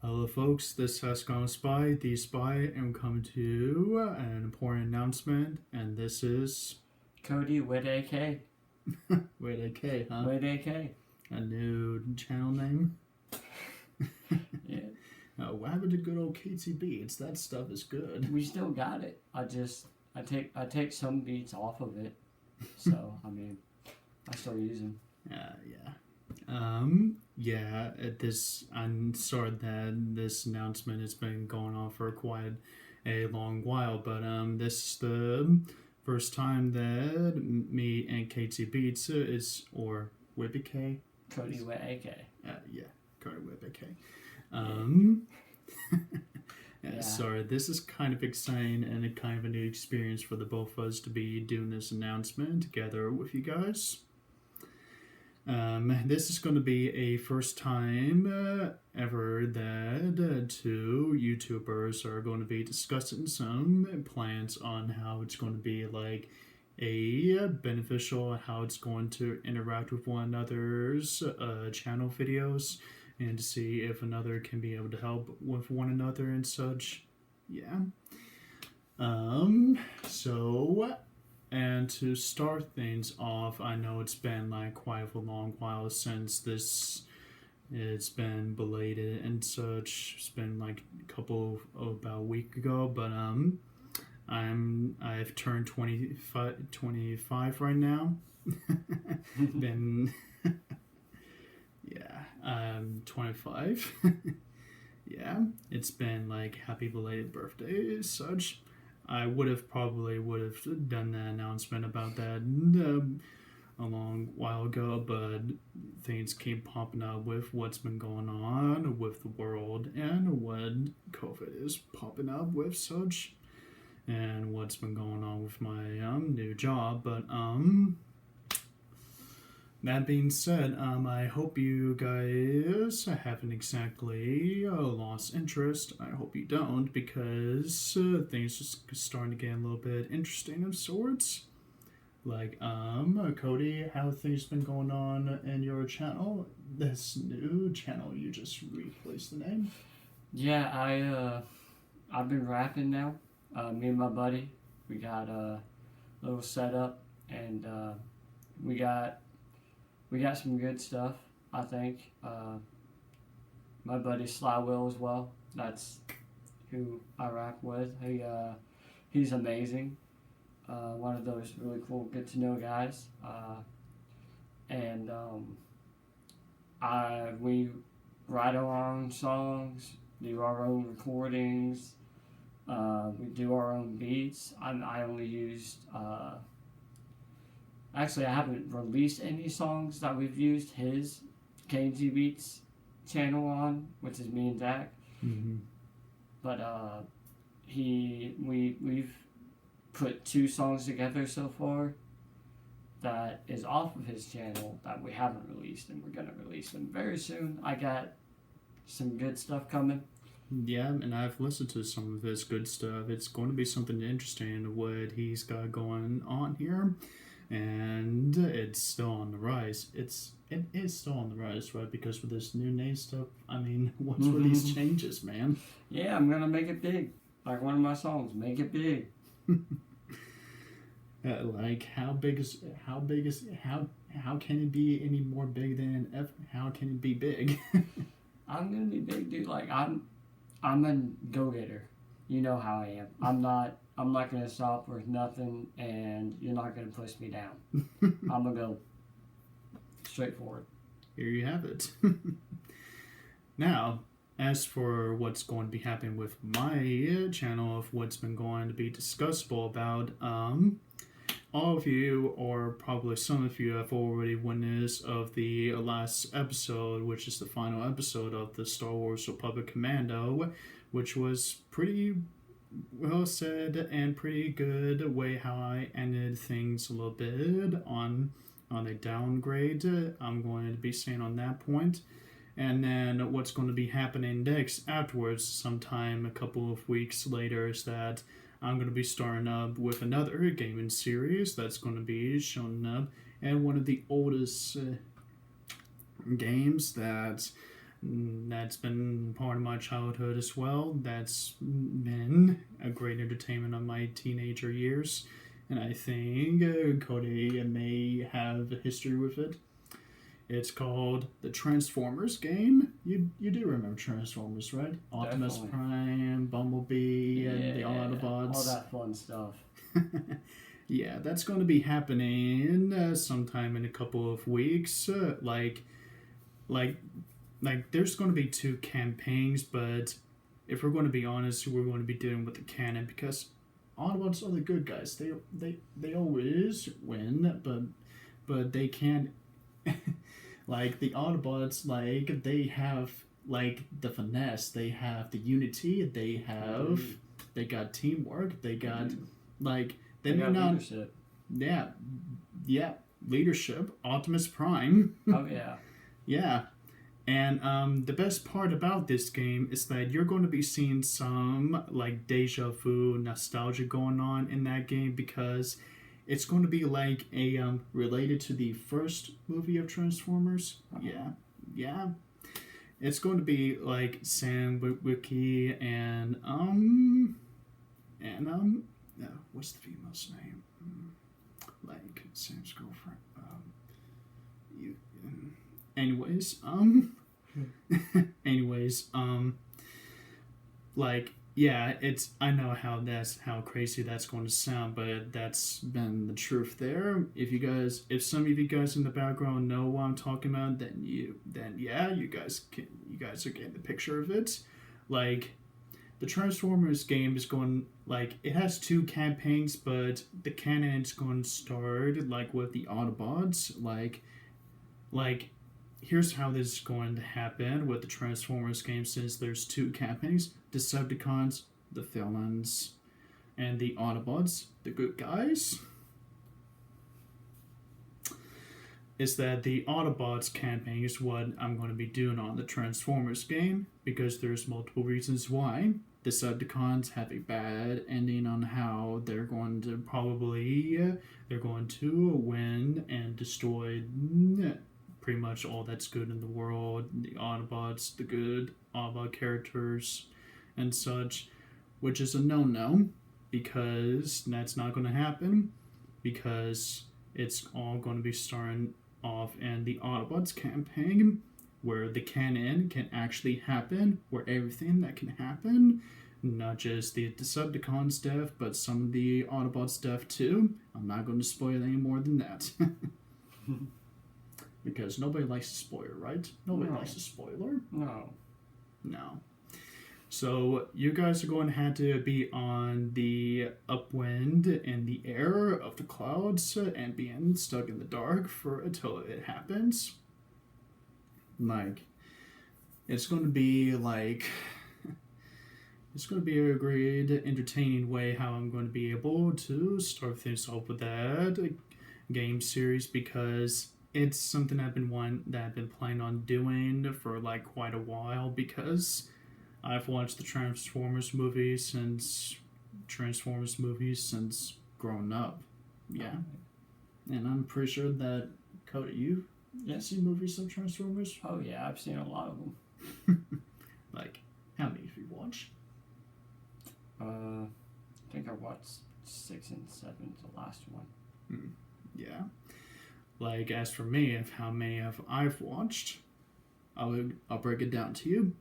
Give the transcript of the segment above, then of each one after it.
Hello folks, this is HexagonalSpy, the Spy, and we're coming to an important announcement, and this is... Cody with AK. With AK, huh? With AK. A new channel name? Yeah. What happened to good old KT Beats? That stuff is good. We still got it. I take some beats off of it. So, I still use them. I'm sorry that this announcement has been going on for quite a long while, but this is the first time that me and KT Beats or Whippy K? Cody with AK. Cody with AK. Yeah. Sorry, this is kind of exciting and a kind of a new experience for the both of us to be doing this announcement together with you guys. This is going to be a first time ever that two YouTubers are going to be discussing some plans on how it's going to be like a beneficial, how it's going to interact with one another's channel videos, and to see if another can be able to help with one another and such. And to start things off, I know it's been like quite a long while since it's been belated and such. It's been like about a week ago, but I've turned 25 right now. I'm 25. It's been like happy belated birthday as such. I probably would have done that announcement about that a long while ago, but things keep popping up with what's been going on with the world and what COVID is popping up with such, and what's been going on with my new job. But that being said, I hope you guys haven't exactly lost interest. I hope you don't, because things are starting to get a little bit interesting of sorts. Like, Cody, how have things been going on in your channel? This new channel, you just replaced the name? Yeah, I've been rapping now. Me and my buddy, we got a little setup, and we got some good stuff, I think. My buddy Sly Will as well. That's who I rap with. He's amazing. One of those really cool, get to know guys. We write our own songs, do our own recordings. We do our own beats. I only used. Actually, I haven't released any songs that we've used his KG Beats channel on, which is me and Zach. Mm-hmm. But we've put 2 songs together so far that is off of his channel that we haven't released, and we're gonna release them very soon. I got some good stuff coming. Yeah, and I've listened to some of his good stuff. It's going to be something interesting what he's got going on here. And it's still on the rise. It is still on the rise, right? Because with this new name stuff, what's with these changes, man? Yeah, I'm gonna make it big. Like one of my songs, make it big. Like how can it be any more big than how can it be big? I'm gonna be big, dude. Like I'm a go-getter. You know how I am. I'm not gonna stop with nothing, and you're not gonna push me down. I'm gonna go straight forward. Here you have it. Now, as for what's going to be happening with my channel, of what's been going to be discussable about, all of you, or probably some of you, have already witnessed of the last episode, which is the final episode of the Star Wars Republic Commando, which was pretty well said and pretty good way how I ended things a little bit on a downgrade. I'm going to be saying on that point. And then what's going to be happening next afterwards, sometime a couple of weeks later, is that I'm going to be starting up with another gaming series that's going to be showing up, and one of the oldest games that That's been part of my childhood as well. That's been a great entertainment of my teenager years. And I think Cody may have a history with it. It's called the Transformers game. You do remember Transformers, right? Optimus Definitely. Prime, Bumblebee, and the Autobots. All that fun stuff. Yeah, that's going to be happening sometime in a couple of weeks. Like, there's going to be 2 campaigns, but if we're going to be honest, we're going to be dealing with the canon because Autobots are the good guys. They always win, but they can't. Like the Autobots, like they have like the finesse, they have the unity, they got teamwork, they got like they may got not. leadership. Yeah, leadership. Optimus Prime. Oh yeah. Yeah. And the best part about this game is that you're going to be seeing some like deja vu nostalgia going on in that game because it's going to be like a related to the first movie of Transformers. Yeah. It's going to be like Sam Witwicky and what's the female's name? Like Sam's girlfriend. Anyways, like yeah, it's I know how crazy that's going to sound, but that's been the truth there. If some of you guys in the background know what I'm talking about, then you guys are getting the picture of it. Like the Transformers game is going like it has 2 campaigns, but the canon is going to start like with the Autobots, like here's how this is going to happen with the Transformers game since there's 2 campaigns. Decepticons, the villains, and the Autobots, the good guys. Is that the Autobots campaign is what I'm going to be doing on the Transformers game because there's multiple reasons why. Decepticons have a bad ending on how they're going to win and destroy pretty much all that's good in the world, the Autobots, the good Autobot characters and such, which is a no-no because that's not going to happen because it's all going to be starting off in the Autobots campaign where the canon can actually happen, where everything that can happen, not just the Decepticons death, but some of the Autobots death too. I'm not going to spoil any more than that. Because nobody likes a spoiler, right? Nobody likes a spoiler. No. So you guys are going to have to be on the upwind in the air of the clouds and being stuck in the dark until it happens. Like, it's going to be a great, entertaining way how I'm going to be able to start things off with that game series because it's something I've been planning on doing for like quite a while because I've watched the Transformers movies since growing up. Yeah. And I'm pretty sure that Cody, you've seen movies of Transformers? Oh yeah, I've seen a lot of them. Like, how many have you watched? I think I watched 6 and 7, the last one. Yeah. Like, as for me, of how many I've watched, I'll break it down to you.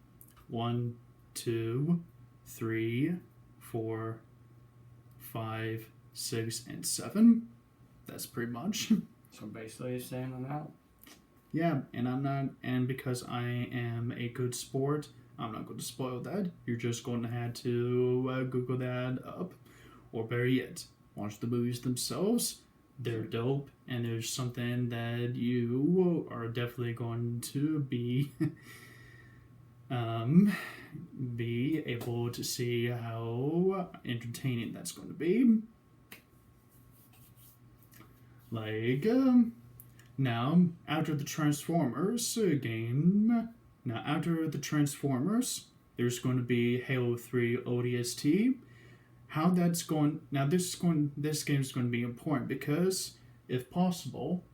1, 2, 3, 4, 5, 6, and 7. That's pretty much. So basically the same amount. Yeah, and because I am a good sport, I'm not going to spoil that. You're just going to have to Google that up, or better yet, watch the movies themselves. They're dope, and there's something that you are definitely going to be able to see how entertaining that's going to be. Like, now, after the Transformers game, there's going to be Halo 3 ODST. How that's going now? This game is going to be important because, if possible,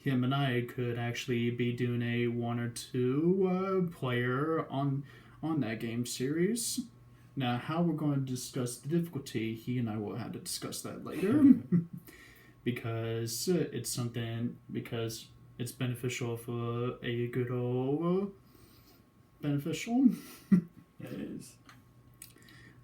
him and I could actually be doing a 1 or 2 player on that game series. Now, how we're going to discuss the difficulty, he and I will have to discuss that later. Because it's beneficial for a good old beneficial. It is.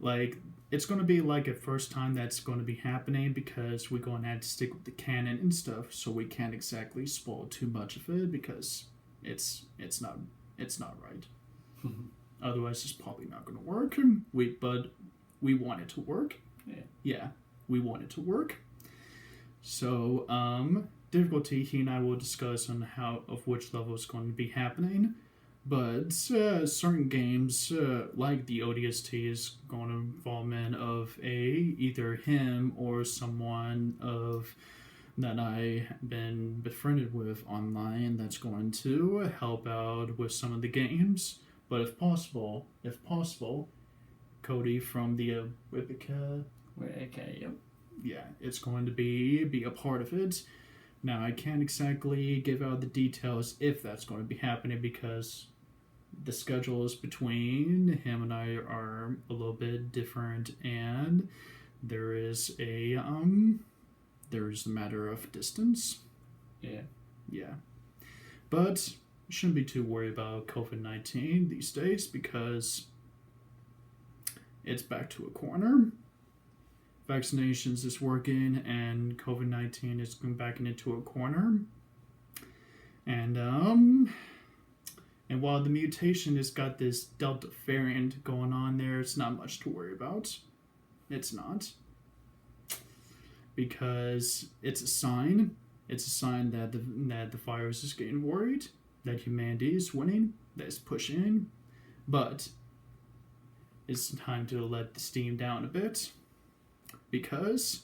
Like, it's going to be like a first time that's going to be happening because we're going to have to stick with the canon and stuff, so we can't exactly spoil too much of it because it's not right. Otherwise, it's probably not going to work. But we want it to work. Yeah, we want it to work. So, difficulty, he and I will discuss on which level is going to be happening. But certain games, like the ODST, is going to involvement of either him or someone that I have been befriended with online that's going to help out with some of the games. But if possible, Cody from the Wicca. Okay, yep. Yeah, it's going to be a part of it. Now, I can't exactly give out the details if that's going to be happening because the schedules between him and I are a little bit different, and there's a matter of distance. Yeah. But you shouldn't be too worried about COVID-19 these days because it's back to a corner. Vaccinations is working and COVID-19 is going back into a corner. And while the mutation has got this Delta variant going on there, it's not much to worry about. It's not. Because it's a sign. It's a sign that the virus is getting worried, that humanity is winning, that it's pushing. But it's time to let the steam down a bit. Because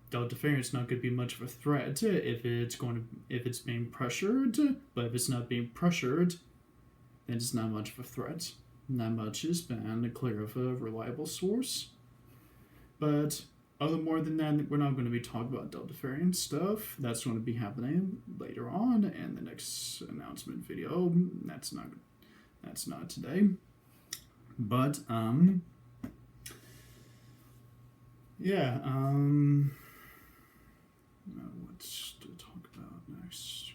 Delta variant's not going to be much of a threat if it's being pressured, but if it's not being pressured, then it's not much of a threat. Not much has been clear of a reliable source. But more than that, we're not going to be talking about Delta variant stuff. That's going to be happening later on in the next announcement video. That's not today. But yeah, what's to talk about next?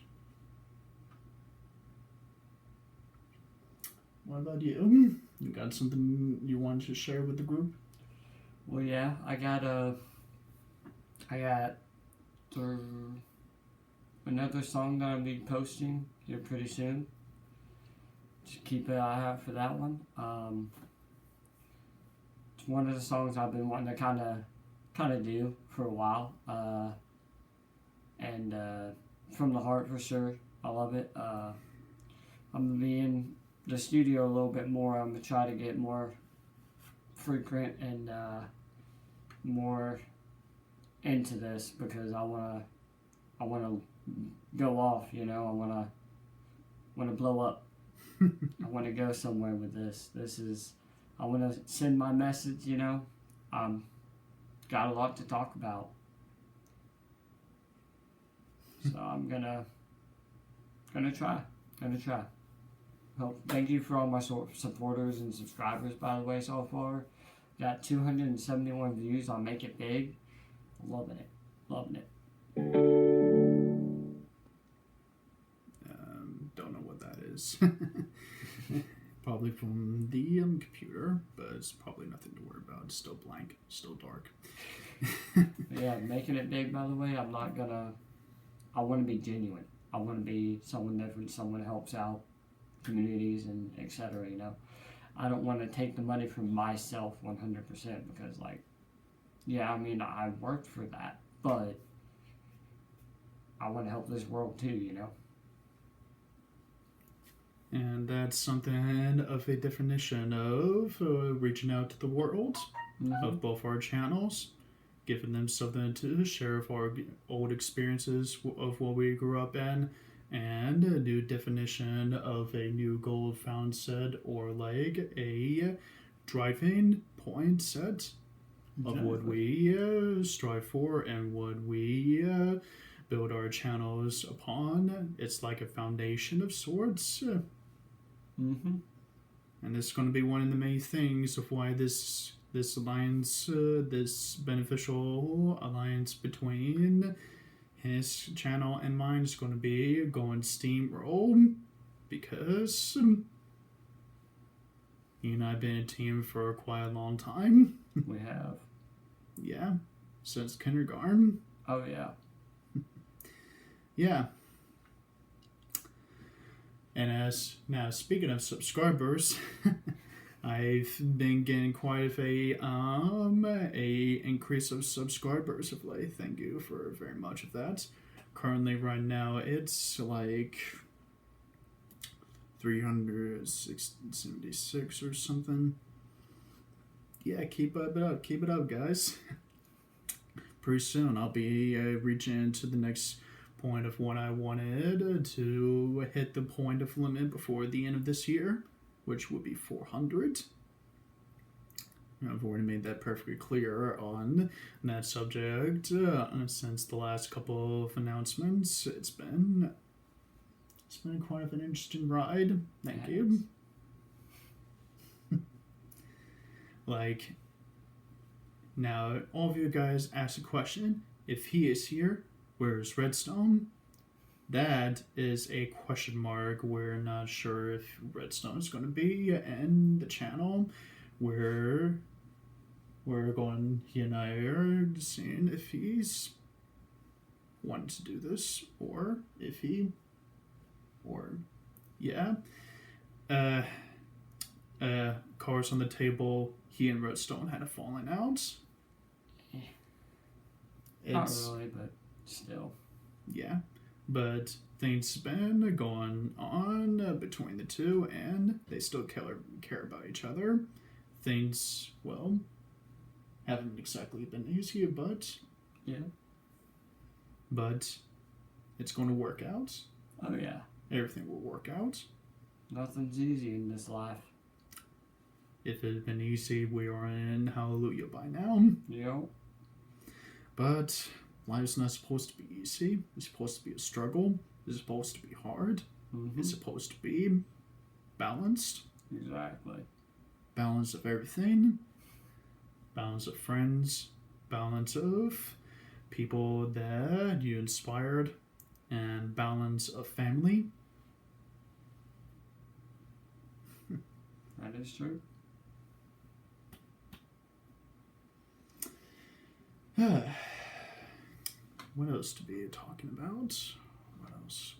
What about you? You got something you wanted to share with the group? Well, yeah, I got another song that I'll be posting here pretty soon. Just keep an eye out for that one. It's one of the songs I've been wanting to kind of do for a while, and from the heart for sure. I love it. I'm gonna be in the studio a little bit more. I'm gonna try to get more frequent and more into this because I wanna go off. You know, I wanna blow up. I wanna go somewhere with this. I want to send my message, you know. Got a lot to talk about. So I'm gonna try. Thank you for all my supporters and subscribers, by the way, so far. Got 271 views on Make It Big. Loving it. Don't know what that is. Probably from the computer, but it's probably nothing to worry about. It's still blank, still dark. Yeah, making it big, by the way, I want to be genuine. I want to be someone different, someone who helps out communities and etc. You know, I don't want to take the money from myself 100% because, like, yeah, I mean, I worked for that, but I want to help this world too, you know. And that's something of a definition of reaching out to the world of both our channels, giving them something to share of our old experiences of what we grew up in, and a new definition of a new goal found set or like a driving point set of what we strive for and what we build our channels upon. It's like a foundation of sorts. Mm-hmm. And this is going to be one of the main things of why this alliance, this beneficial alliance between his channel and mine is going to be going steamroll, because he and I have been a team for quite a long time. We have. Yeah, since kindergarten. Oh, yeah. Yeah. And speaking of subscribers, I've been getting quite a increase of subscribers of late. Thank you for very much of that. Currently, right now, it's like 376 or something. Yeah, keep it up, guys. Pretty soon, I'll be reaching to the next point of what I wanted to hit the point of limit before the end of this year, which would be 400. I've already made that perfectly clear on that subject since the last couple of announcements. It's been quite of an interesting ride. Thank you. Like, now all of you guys ask a question. If he is here, where's Redstone? That is a question mark. We're not sure if Redstone is going to be in the channel. We're going, he and I are seeing if he's wanting to do this, or if he, or yeah. Cards on the table, he and Redstone had a falling out. Not really, but still. Yeah, but things been going on between the two, and they still care about each other. Things, well, haven't exactly been easy, but yeah, but it's going to work out. Oh yeah, everything will work out. Nothing's easy in this life. If it had been easy, we are in hallelujah by now. Yep. But life's not supposed to be easy. It's supposed to be a struggle. It's supposed to be hard. Mm-hmm. It's supposed to be balanced. Exactly. Balance of everything. Balance of friends. Balance of people that you inspired. And balance of family. That is true. What else to be talking about? What else?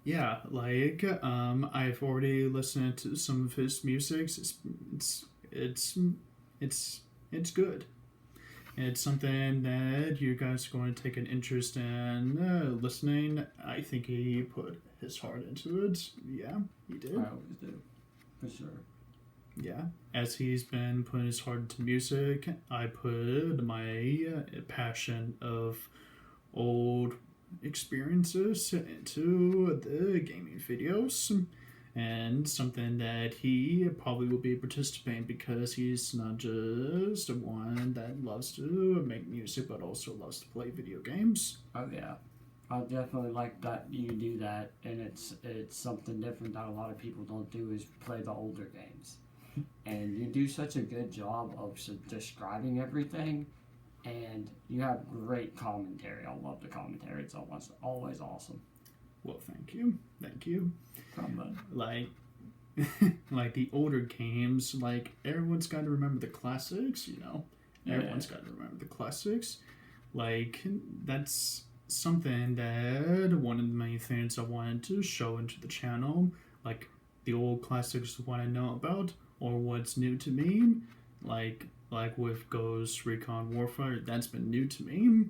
Yeah, like I've already listened to some of his music. It's good. It's something that you guys are going to take an interest in listening. I think he put his heart into it. Yeah, he did. I always do, for sure. Yeah, as he's been putting his heart into music, I put my passion of old experiences into the gaming videos. And something that he probably will be participating, because he's not just one that loves to make music, but also loves to play video games. Oh yeah, I definitely like that you do that, and it's something different that a lot of people don't do, is play the older games. And you do such a good job of describing everything, and you have great commentary. I love the commentary. It's always awesome. Well, thank you. Like, like the older games, like everyone's got to remember the classics, you know? Everyone's got to remember the classics. Like, that's something that one of the main things I wanted to show into the channel. Like, the old classics, what I know about, or what's new to me. Like with Ghost Recon Warfare, that's been new to me.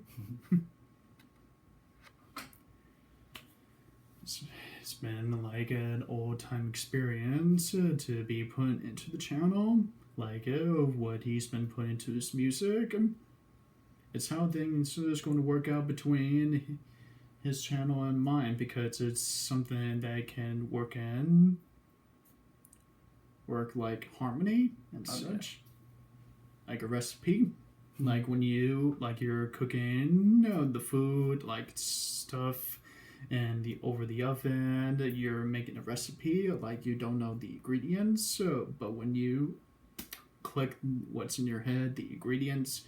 It's been like an old-time experience to be put into the channel, like what he's been putting into his music. It's how things is going to work out between his channel and mine because it's something that can work like harmony and such, like a recipe. Like when you're cooking the food, like stuff, and over the oven, you're making a recipe. Like you don't know the ingredients, but when you click what's in your head, the ingredients,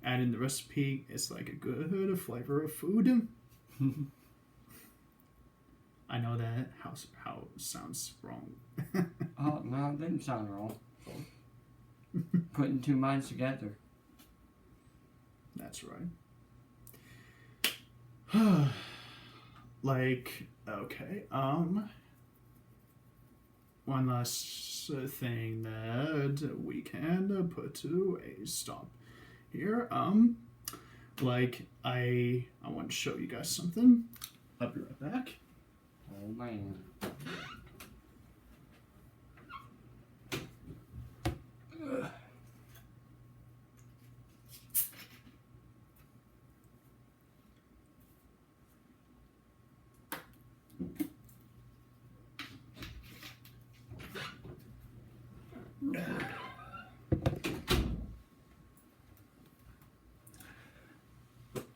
add in the recipe, it's like a good flavor of food. I know that how sounds wrong. Oh no, it didn't sound wrong. Putting two minds together. That's right. Like, okay, one last thing that we can put to a stop here. Like I want to show you guys something. I'll be right back. Oh man.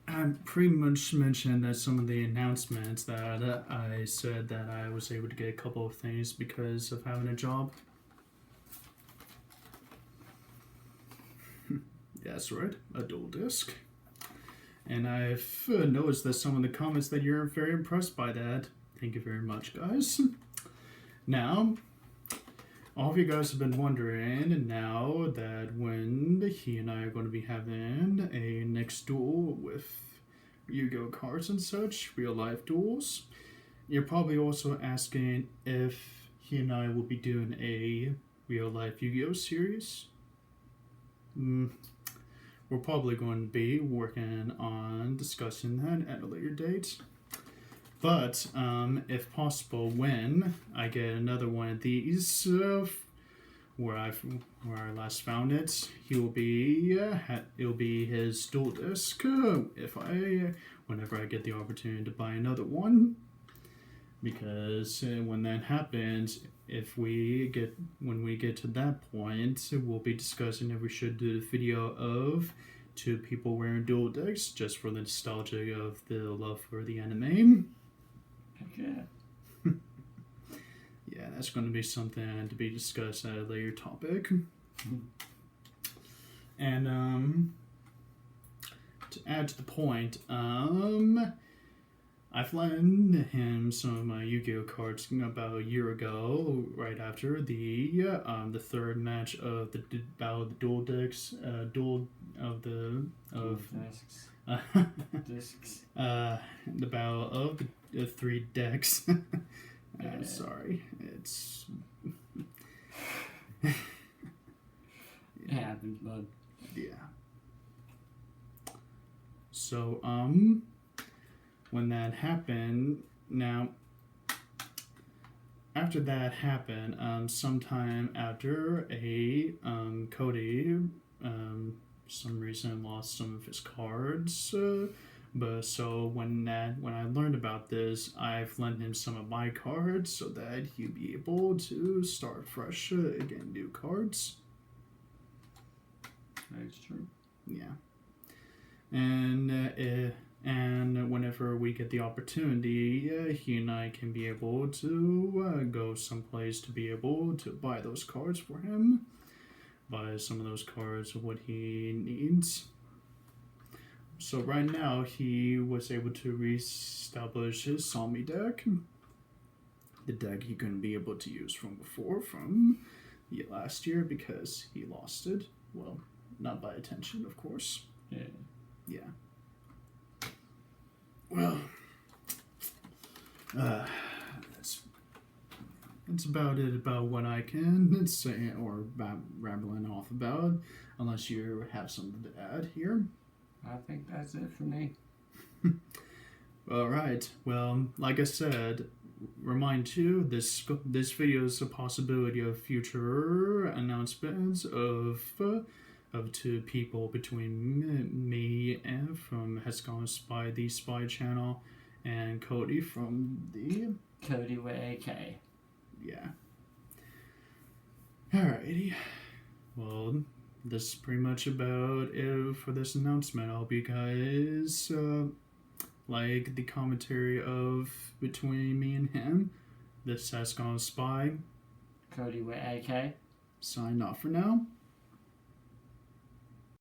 I pretty much mentioned that some of the announcements that I said that I was able to get a couple of things because of having a job. That's right, a dual disc. And I've noticed that some of the comments that you're very impressed by that. Thank you very much, guys. Now, all of you guys have been wondering now that when he and I are going to be having a next duel with Yu-Gi-Oh cards and such, real life duels, you're probably also asking if he and I will be doing a real life Yu-Gi-Oh series. We're probably going to be working on discussing that at a later date. But if possible, when I get another one of these, where I last found it, it'll be his dual disc. Whenever I get the opportunity to buy another one, because when that happens, when we get to that point, we'll be discussing if we should do the video of two people wearing dual decks just for the nostalgia of the love for the anime. Heck yeah. Yeah, that's going to be something to be discussed at a later topic. And to add to the point, I've lent him some of my Yu-Gi-Oh cards about a year ago, right after the third match of the Battle of the Dual Decks, Discs. Discs. The Battle of the three decks. Yeah. Sorry, it's It happens, bud. yeah. So when that happened, now after that happened, sometime after Cody some reason lost some of his cards. But so when I learned about this, I've lent him some of my cards so that he'd be able to start fresh, again, new cards. That's true. Yeah. And whenever we get the opportunity, he and I can be able to go someplace to be able to buy those cards for him. Buy some of those cards of what he needs. So right now, he was able to reestablish his Sami deck. The deck he couldn't be able to use from before, from last year, because he lost it. Well, not by attention, of course. Yeah. Yeah. Well, that's about it about what I can say or rambling off about, unless you have something to add here. I think that's it for me. All right. Well, like I said, remind you, this video is a possibility of future announcements of two people between me and from HexagonalSpy, the Spy channel, And Cody from the... Cody with AK. Yeah. Alrighty. Well, this is pretty much about it for this announcement. I hope you guys like the commentary of between me and him. This has gone Spy. Cody with AK. Sign off for now.